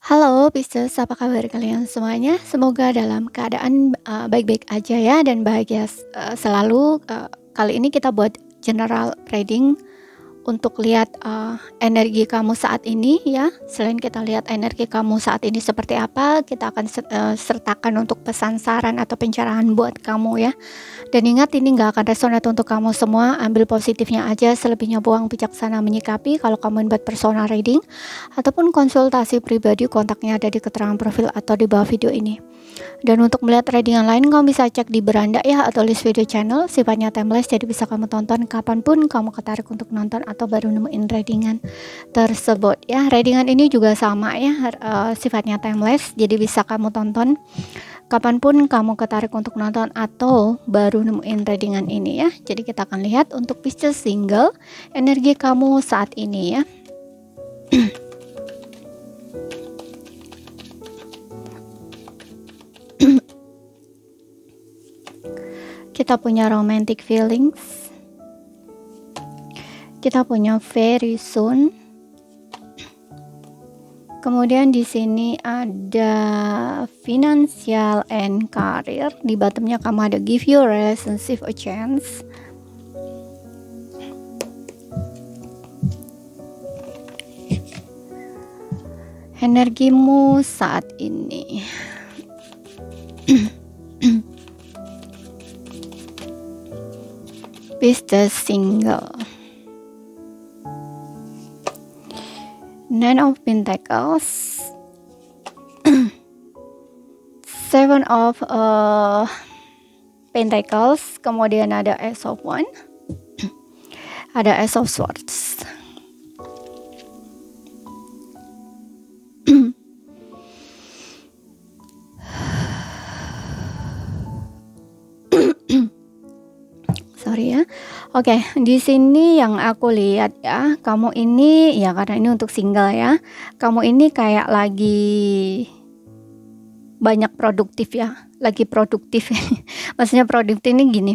Halo Pisces, apa kabar kalian semuanya? Semoga dalam keadaan, baik-baik aja ya dan bahagia selalu. Kali ini kita buat general reading untuk lihat, energi kamu saat ini ya. Selain kita lihat energi kamu saat ini seperti apa, kita akan sertakan untuk pesan saran atau pencerahan buat kamu ya. Dan ingat, ini nggak akan resonate untuk kamu semua, ambil positifnya aja, selebihnya buang, bijaksana menyikapi. Kalau kamu buat personal reading ataupun konsultasi pribadi, kontaknya ada di keterangan profil atau di bawah video ini. Dan untuk melihat reading yang lain, kamu bisa cek di beranda ya, atau list video channel, sifatnya timeless, jadi bisa kamu tonton kapanpun kamu ketarik untuk nonton atau baru nemuin readingan tersebut ya. Readingan ini juga sama ya, sifatnya timeless, jadi bisa kamu tonton kapanpun kamu ketarik untuk nonton atau baru nemuin readingan ini ya. Jadi kita akan lihat untuk Pisces single, energi kamu saat ini ya. Kita punya romantic feelings, kita punya very soon, kemudian di sini ada financial and career, di bottomnya kamu ada give your relationship a chance. Energimu saat ini. Pisces single. Nine of Pentacles. Seven of Pentacles. Kemudian ada Ace of Wands. Ada Ace of Swords. Sorry ya. Oke, di sini yang aku lihat ya, kamu ini ya, karena ini untuk single ya. Kamu ini kayak lagi banyak produktif ya, lagi produktif. Maksudnya produktif ini gini.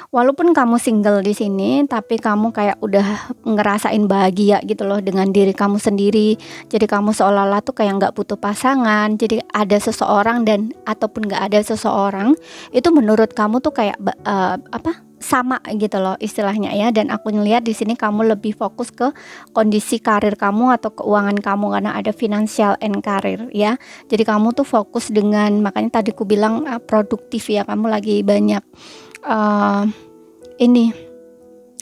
Walaupun kamu single di sini, tapi kamu kayak udah ngerasain bahagia gitu loh dengan diri kamu sendiri. Jadi kamu seolah-olah tuh kayak nggak butuh pasangan. Jadi ada seseorang dan ataupun nggak ada seseorang, itu menurut kamu tuh kayak sama gitu loh istilahnya ya. Dan aku ngeliat di sini kamu lebih fokus ke kondisi karir kamu atau keuangan kamu, karena ada financial and career ya. Jadi kamu tuh fokus dengan, makanya tadi aku bilang produktif ya, kamu lagi banyak ini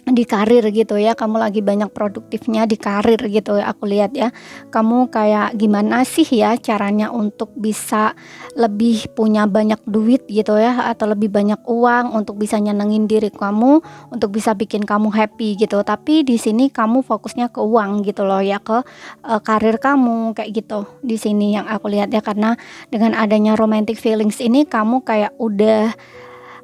di karir gitu ya, kamu lagi banyak produktifnya di karir gitu ya. Aku lihat ya, kamu kayak gimana sih ya caranya untuk bisa lebih punya banyak duit gitu ya, atau lebih banyak uang untuk bisa nyenengin diri kamu, untuk bisa bikin kamu happy gitu. Tapi di sini kamu fokusnya ke uang gitu loh ya, ke karir kamu kayak gitu di sini yang aku lihat ya. Karena dengan adanya romantic feelings ini, kamu kayak udah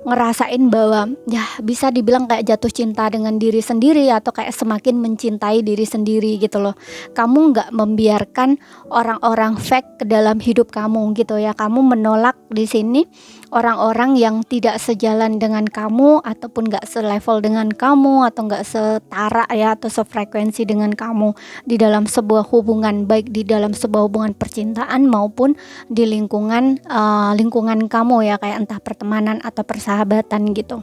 ngerasain bahwa ya bisa dibilang kayak jatuh cinta dengan diri sendiri, atau kayak semakin mencintai diri sendiri gitu loh. Kamu nggak membiarkan orang-orang fake ke dalam hidup kamu gitu ya. Kamu menolak di sini orang-orang yang tidak sejalan dengan kamu, ataupun nggak selevel dengan kamu, atau nggak setara ya, atau sefrekuensi dengan kamu di dalam sebuah hubungan, baik di dalam sebuah hubungan percintaan maupun di lingkungan kamu ya, kayak entah pertemanan atau persahabatan gitu.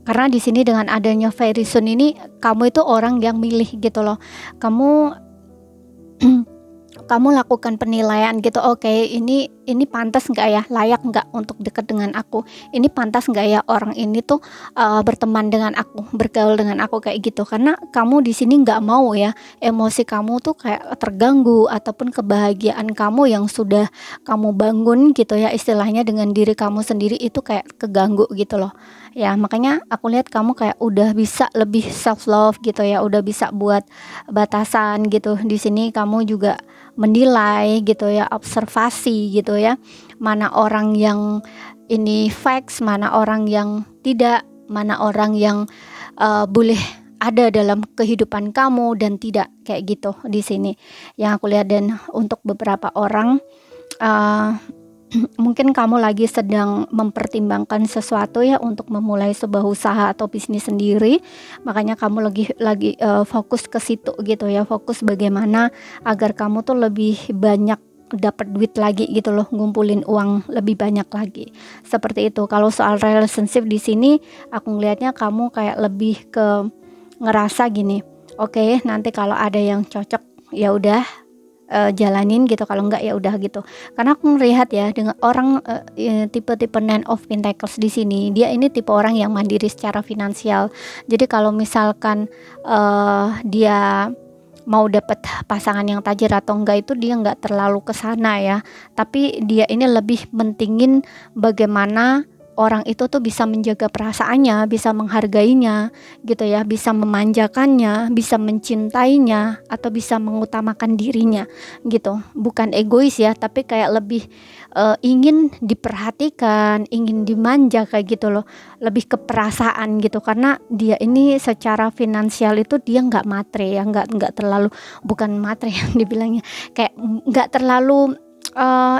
Karena di sini dengan adanya very soon ini, kamu itu orang yang milih gitu loh. Kamu kamu lakukan penilaian gitu, oke, ini pantas nggak ya, layak nggak untuk dekat dengan aku, ini pantas nggak ya orang ini tuh berteman dengan aku, bergaul dengan aku kayak gitu. Karena kamu di sini nggak mau ya emosi kamu tuh kayak terganggu, ataupun kebahagiaan kamu yang sudah kamu bangun gitu ya, istilahnya dengan diri kamu sendiri itu kayak keganggu gitu loh ya. Makanya aku lihat kamu kayak udah bisa lebih self love gitu ya, udah bisa buat batasan gitu. Di sini kamu juga menilai gitu ya, observasi gitu ya, mana orang yang ini facts, mana orang yang tidak, mana orang yang boleh ada dalam kehidupan kamu dan tidak, kayak gitu di sini yang aku lihat. Dan untuk beberapa orang mungkin kamu lagi sedang mempertimbangkan sesuatu ya, untuk memulai sebuah usaha atau bisnis sendiri. Makanya kamu lagi fokus ke situ gitu ya, fokus bagaimana agar kamu tuh lebih banyak dapat duit lagi gitu loh, ngumpulin uang lebih banyak lagi. Seperti itu. Kalau soal relationship di sini aku ngelihatnya kamu kayak lebih ke ngerasa gini, oke, nanti kalau ada yang cocok ya udah jalanin gitu, kalau enggak ya udah gitu. Karena aku ngelihat ya dengan orang tipe-tipe Nine of Pentacles di sini, dia ini tipe orang yang mandiri secara finansial. Jadi kalau misalkan dia mau dapat pasangan yang tajir atau enggak itu dia enggak terlalu kesana ya, tapi dia ini lebih mentingin bagaimana orang itu tuh bisa menjaga perasaannya, bisa menghargainya gitu ya, bisa memanjakannya, bisa mencintainya, atau bisa mengutamakan dirinya gitu. Bukan egois ya, tapi kayak lebih ingin diperhatikan, ingin dimanja kayak gitu loh, lebih ke perasaan gitu. Karena dia ini secara finansial itu dia nggak matre ya, nggak terlalu, bukan matre yang dibilangnya, kayak nggak terlalu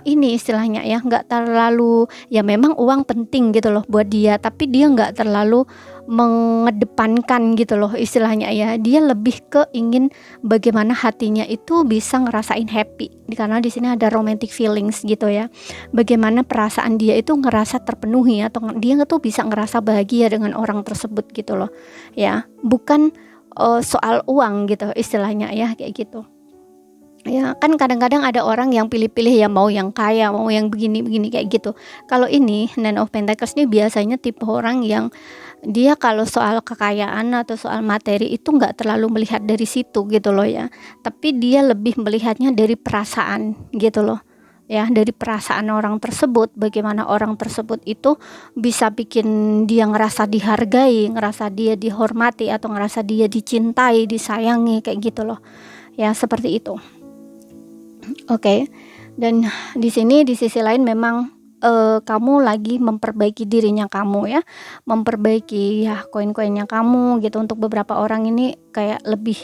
ini istilahnya ya, nggak terlalu, ya memang uang penting gitu loh buat dia, tapi dia nggak terlalu mengedepankan gitu loh istilahnya ya. Dia lebih ke ingin bagaimana hatinya itu bisa ngerasain happy, karena di sini ada romantic feelings gitu ya. Bagaimana perasaan dia itu ngerasa terpenuhi atau dia tuh bisa ngerasa bahagia dengan orang tersebut gitu loh ya. Bukan soal uang gitu istilahnya ya, kayak gitu. Ya kan kadang-kadang ada orang yang pilih-pilih ya, mau yang kaya, mau yang begini-begini kayak gitu. Kalau ini Nine of Pentacles ini biasanya tipe orang yang dia kalau soal kekayaan atau soal materi itu nggak terlalu melihat dari situ gitu loh ya. Tapi dia lebih melihatnya dari perasaan gitu loh. Ya, dari perasaan orang tersebut, bagaimana orang tersebut itu bisa bikin dia ngerasa dihargai, ngerasa dia dihormati, atau ngerasa dia dicintai, disayangi kayak gitu loh. Ya, seperti itu. Oke. Dan di sini di sisi lain memang kamu lagi memperbaiki dirinya kamu ya, memperbaiki ya koin-koinnya kamu gitu. Untuk beberapa orang ini kayak lebih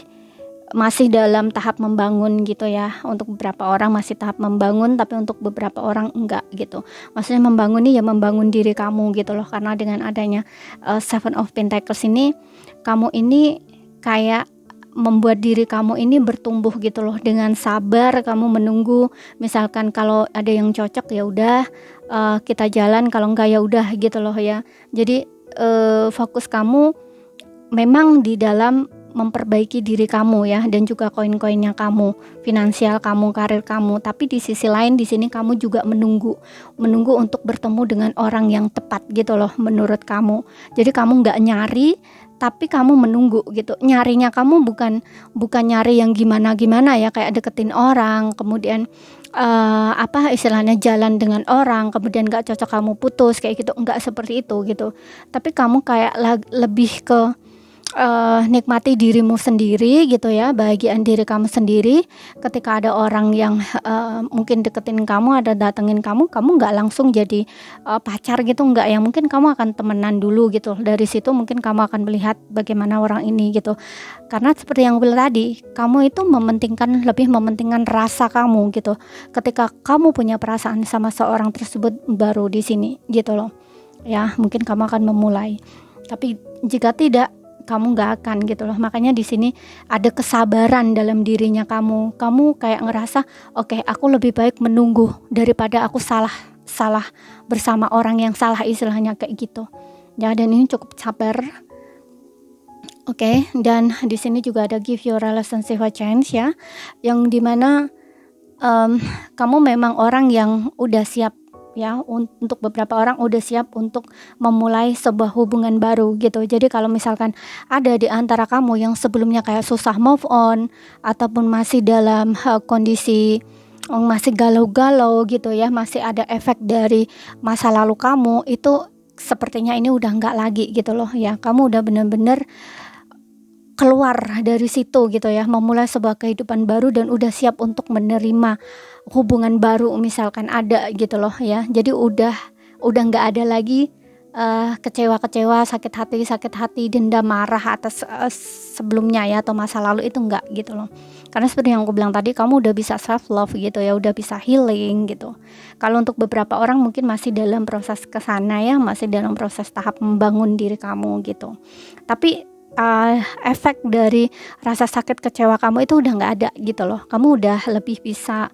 masih dalam tahap membangun gitu ya. Untuk beberapa orang masih tahap membangun, tapi untuk beberapa orang enggak gitu. Maksudnya membangun ini ya membangun diri kamu gitu loh, karena dengan adanya Seven of Pentacles ini, kamu ini kayak membuat diri kamu ini bertumbuh gitu loh, dengan sabar kamu menunggu. Misalkan kalau ada yang cocok ya udah kita jalan, kalau enggak ya udah gitu loh ya. Jadi fokus kamu memang di dalam memperbaiki diri kamu ya, dan juga koin-koinnya kamu, finansial kamu, karir kamu. Tapi di sisi lain di sini kamu juga menunggu untuk bertemu dengan orang yang tepat gitu loh menurut kamu. Jadi kamu nggak nyari, tapi kamu menunggu gitu. Nyarinya kamu bukan nyari yang gimana ya, kayak deketin orang, kemudian apa istilahnya jalan dengan orang, kemudian nggak cocok kamu putus kayak gitu. Nggak seperti itu gitu. Tapi kamu kayak lebih ke nikmati dirimu sendiri gitu ya, bahagiaan diri kamu sendiri. Ketika ada orang yang mungkin deketin kamu, ada datengin kamu nggak langsung jadi pacar gitu, nggak ya. Mungkin kamu akan temenan dulu gitu. Dari situ mungkin kamu akan melihat bagaimana orang ini gitu. Karena seperti yang gue bilang tadi, kamu itu lebih mementingkan rasa kamu gitu. Ketika kamu punya perasaan sama seorang tersebut, baru di sini gitu loh ya, mungkin kamu akan memulai. Tapi jika tidak, kamu nggak akan gitu loh. Makanya di sini ada kesabaran dalam dirinya kamu kayak ngerasa oke, aku lebih baik menunggu daripada aku salah bersama orang yang salah, istilahnya kayak gitu ya. Dan ini cukup sabar. Oke. Dan di sini juga ada give your relationship a chance ya, yang dimana kamu memang orang yang udah siap ya, untuk beberapa orang udah siap untuk memulai sebuah hubungan baru gitu. Jadi kalau misalkan ada di antara kamu yang sebelumnya kayak susah move on, ataupun masih dalam kondisi masih galau-galau gitu ya, masih ada efek dari masa lalu kamu, itu sepertinya ini udah enggak lagi gitu loh ya. Kamu udah benar-benar keluar dari situ gitu ya, memulai sebuah kehidupan baru dan udah siap untuk menerima hubungan baru misalkan ada gitu loh ya. Jadi udah nggak ada lagi kecewa, sakit hati, dendam, marah atas sebelumnya ya, atau masa lalu, itu enggak gitu loh. Karena seperti yang aku bilang tadi, kamu udah bisa self love gitu ya, udah bisa healing gitu. Kalau untuk beberapa orang mungkin masih dalam proses kesana ya, masih dalam proses tahap membangun diri kamu gitu. Tapi efek dari rasa sakit kecewa kamu itu udah nggak ada gitu loh. Kamu udah lebih bisa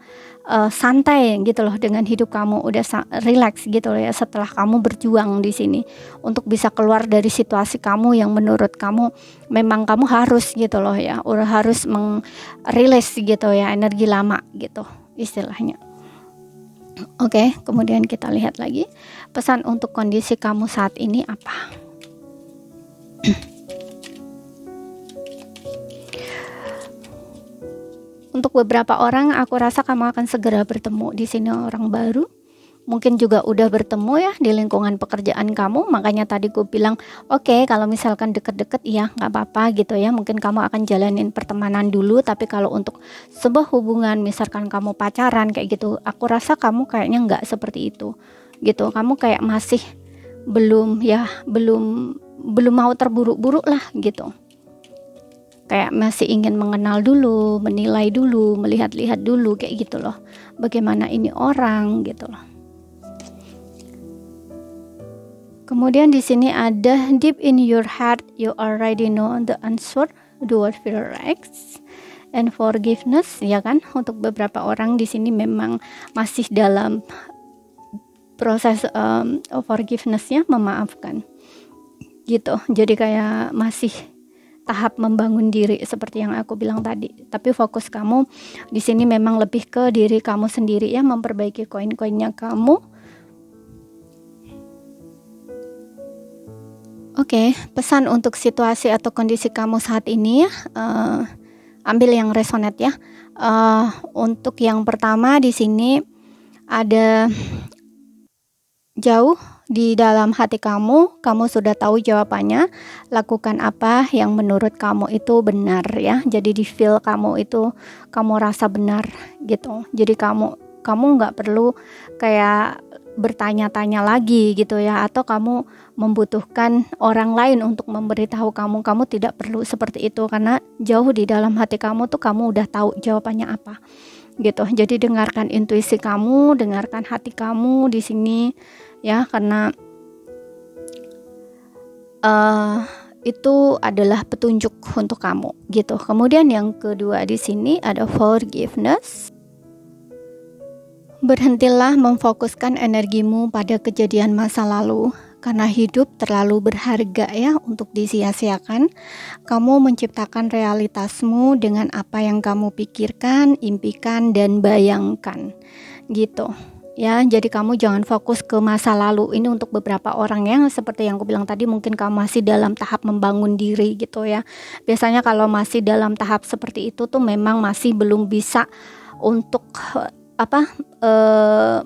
santai gitu loh dengan hidup kamu, udah relax gitu loh ya, setelah kamu berjuang di sini untuk bisa keluar dari situasi kamu yang menurut kamu memang kamu harus gitu loh ya, udah harus merilis gitu ya energi lama gitu istilahnya. Oke, kemudian kita lihat lagi pesan untuk kondisi kamu saat ini apa. Untuk beberapa orang, aku rasa kamu akan segera bertemu di sini orang baru. Mungkin juga udah bertemu ya di lingkungan pekerjaan kamu. Makanya tadi gue bilang, oke, kalau misalkan deket-deket ya nggak apa-apa gitu ya. Mungkin kamu akan jalanin pertemanan dulu. Tapi kalau untuk sebuah hubungan, misalkan kamu pacaran kayak gitu, aku rasa kamu kayaknya nggak seperti itu gitu. Kamu kayak masih belum mau terburu-buru lah gitu. Kayak masih ingin mengenal dulu, menilai dulu, melihat-lihat dulu kayak gitu loh. Bagaimana ini orang gitu loh. Kemudian di sini ada deep in your heart you already know the answer, do what feel right and forgiveness, ya kan? Untuk beberapa orang di sini memang masih dalam proses forgiveness-nya, memaafkan. Gitu. Jadi kayak masih tahap membangun diri seperti yang aku bilang tadi. Tapi fokus kamu di sini memang lebih ke diri kamu sendiri ya, memperbaiki koin-koinnya kamu. Oke, pesan untuk situasi atau kondisi kamu saat ini ya, ambil yang resonate ya. Untuk yang pertama di sini ada jauh di dalam hati kamu sudah tahu jawabannya, lakukan apa yang menurut kamu itu benar ya. Jadi di feel kamu itu kamu rasa benar gitu. Jadi kamu nggak perlu kayak bertanya-tanya lagi gitu ya, atau kamu membutuhkan orang lain untuk memberitahu kamu tidak perlu seperti itu, karena jauh di dalam hati kamu tuh kamu udah tahu jawabannya apa gitu. Jadi dengarkan intuisi kamu, dengarkan hati kamu di sini ya, karena itu adalah petunjuk untuk kamu gitu. Kemudian yang kedua di sini ada forgiveness. Berhentilah memfokuskan energimu pada kejadian masa lalu, karena hidup terlalu berharga ya untuk disia-siakan. Kamu menciptakan realitasmu dengan apa yang kamu pikirkan, impikan, dan bayangkan gitu ya. Jadi kamu jangan fokus ke masa lalu. Ini untuk beberapa orang yang seperti yang aku bilang tadi, mungkin kamu masih dalam tahap membangun diri gitu ya. Biasanya kalau masih dalam tahap seperti itu tuh memang masih belum bisa untuk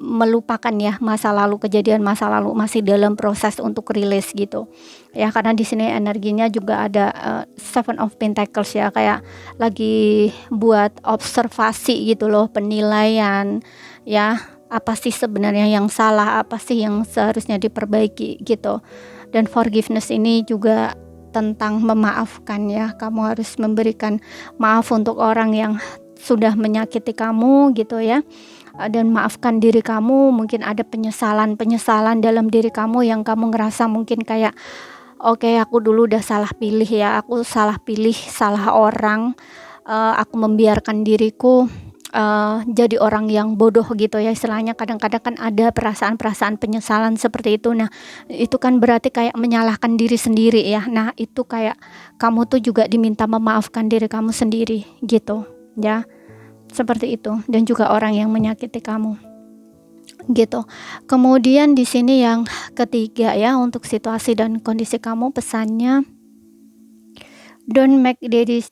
melupakan ya masa lalu, kejadian masa lalu, masih dalam proses untuk rilis gitu ya. Karena di sini energinya juga ada Seven of Pentacles ya, kayak lagi buat observasi gitu loh, penilaian ya, apa sih sebenarnya yang salah, apa sih yang seharusnya diperbaiki gitu. Dan forgiveness ini juga tentang memaafkan ya. Kamu harus memberikan maaf untuk orang yang sudah menyakiti kamu gitu ya, dan maafkan diri kamu. Mungkin ada penyesalan dalam diri kamu yang kamu ngerasa mungkin kayak oke, aku dulu udah salah pilih ya, aku salah pilih salah orang, aku membiarkan diriku jadi orang yang bodoh gitu ya istilahnya. Kadang-kadang kan ada perasaan-perasaan penyesalan seperti itu. Nah itu kan berarti kayak menyalahkan diri sendiri ya. Nah itu kayak kamu tuh juga diminta memaafkan diri kamu sendiri gitu ya, seperti itu. Dan juga orang yang menyakiti kamu gitu. Kemudian di sini yang ketiga ya, untuk situasi dan kondisi kamu, pesannya don't make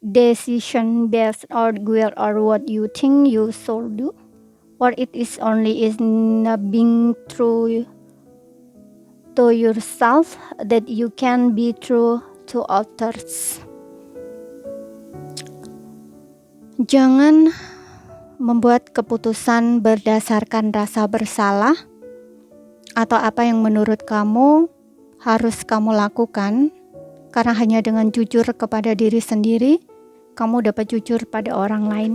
decision based on guilt or what you think you should do, or it is only being true to yourself that you can be true to others. Jangan membuat keputusan berdasarkan rasa bersalah atau apa yang menurut kamu harus kamu lakukan, karena hanya dengan jujur kepada diri sendiri kamu dapat jujur pada orang lain.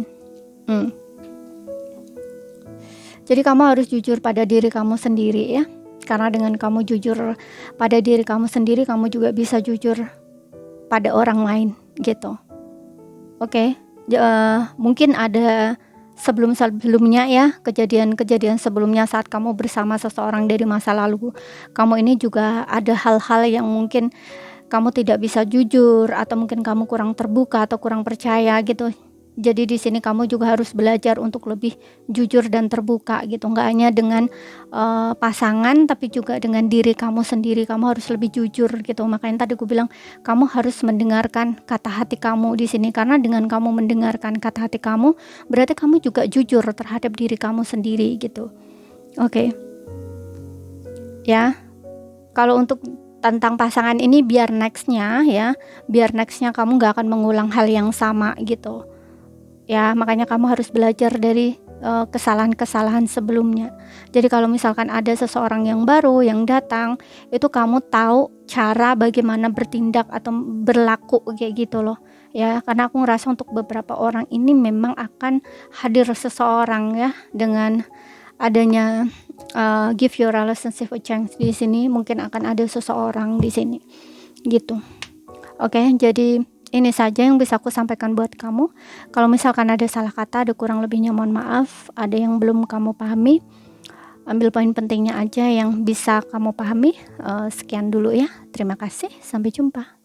Jadi kamu harus jujur pada diri kamu sendiri ya, karena dengan kamu jujur pada diri kamu sendiri, kamu juga bisa jujur pada orang lain gitu. Oke. Mungkin ada sebelumnya ya, kejadian-kejadian sebelumnya saat kamu bersama seseorang dari masa lalu. Kamu ini juga ada hal-hal yang mungkin kamu tidak bisa jujur, atau mungkin kamu kurang terbuka atau kurang percaya gitu. Jadi di sini kamu juga harus belajar untuk lebih jujur dan terbuka gitu. Nggak hanya dengan pasangan, tapi juga dengan diri kamu sendiri. Kamu harus lebih jujur gitu. Makanya tadi aku bilang kamu harus mendengarkan kata hati kamu di sini, karena dengan kamu mendengarkan kata hati kamu, berarti kamu juga jujur terhadap diri kamu sendiri gitu. Oke. Ya. Kalau untuk tentang pasangan ini biar nextnya kamu gak akan mengulang hal yang sama gitu ya. Makanya kamu harus belajar dari kesalahan-kesalahan sebelumnya. Jadi kalau misalkan ada seseorang yang baru yang datang, itu kamu tahu cara bagaimana bertindak atau berlaku kayak gitu loh ya. Karena aku ngerasa untuk beberapa orang ini memang akan hadir seseorang ya, dengan adanya give your relationship a chance di sini, mungkin akan ada seseorang di sini gitu. Oke, jadi ini saja yang bisa aku sampaikan buat kamu. Kalau misalkan ada salah kata, ada kurang lebihnya mohon maaf. Ada yang belum kamu pahami, ambil poin pentingnya aja yang bisa kamu pahami. Sekian dulu ya. Terima kasih, sampai jumpa.